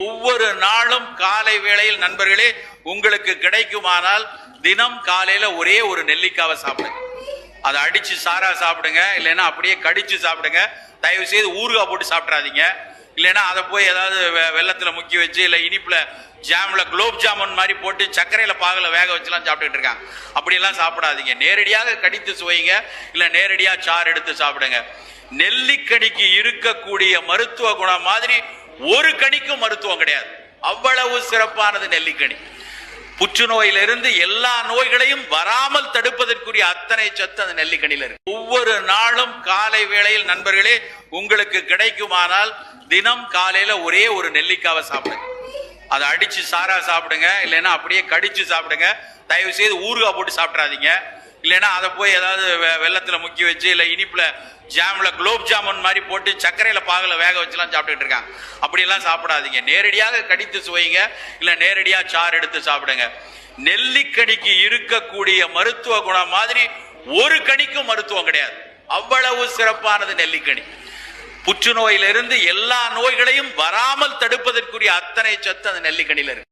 ஒவ்வொரு நாளும் காலை வேளையில் நண்பர்களே உங்களுக்கு கிடைக்குமானால் தினம் காலையில ஒரே ஒரு நெல்லிக்காவை சாப்பிடுங்க. அதை அடிச்சு சாரா சாப்பிடுங்க, இல்லைன்னா அப்படியே கடிச்சு சாப்பிடுங்க. தயவு செய்து ஊறுகாய் போட்டு சாப்பிட்றாதீங்க. இல்லைன்னா அதை போய் ஏதாவது வெள்ளத்துல முக்கி வச்சு இல்லை இனிப்புல ஜாம்ல குலோப் ஜாமுன் மாதிரி போட்டு சர்க்கரையில பாகல வேக வச்சுலாம் சாப்பிட்டுட்டு இருக்காங்க. அப்படியெல்லாம் சாப்பிடாதீங்க. நேரடியாக கடித்து சுவைங்க, இல்ல நேரடியா சாறு எடுத்து சாப்பிடுங்க. நெல்லிக்கனிக்கு இருக்கக்கூடிய மருத்துவ குணம் மாதிரி ஒரு கனிக்கும் மருத்துவம் கிடையாது. அவ்வளவு சிறப்பானது நெல்லிக்கனி. புற்றுநோயிலிருந்து எல்லா நோய்களையும் வராமல் தடுப்பதற்குரிய அத்தனை சத்து அந்த நெல்லிக்கனில இருக்கு. ஒவ்வொரு நாளும் காலை வேளையில் நண்பர்களே உங்களுக்கு கிடைக்குமானால் தினம் காலையில ஒரே ஒரு நெல்லிக்காவை சாப்பிடுங்க. அதை அடிச்சு சாரா சாப்பிடுங்க, இல்லைன்னா அப்படியே கடிச்சு சாப்பிடுங்க. தயவு செய்து ஊறுகாய் போட்டு சாப்பிட்றாதீங்க. இல்லைன்னா அதை போய் ஏதாவது வெள்ளத்துல முக்கி வச்சு இல்லை இனிப்புல ஜாம்ல குலோப் ஜாமுன் மாதிரி போட்டு சர்க்கரையில பாகல வேக வச்சுலாம் சாப்பிட்டுட்டு இருக்காங்க. அப்படியெல்லாம் சாப்பிடாதீங்க. நேரடியாக கடித்து சுவைங்க, இல்ல நேரடியா சாறு எடுத்து சாப்பிடுங்க. நெல்லிக்கனிக்கு இருக்கக்கூடிய மருத்துவ குணம் மாதிரி ஒரு கனிக்கும் மருத்துவம் கிடையாது. அவ்வளவு சிறப்பானது நெல்லிக்கனி. புற்றுநோயிலிருந்து எல்லா நோய்களையும் வராமல் தடுப்பதற்குரிய அத்தனை சத்து அந்த நெல்லிக்கனில இருக்கு.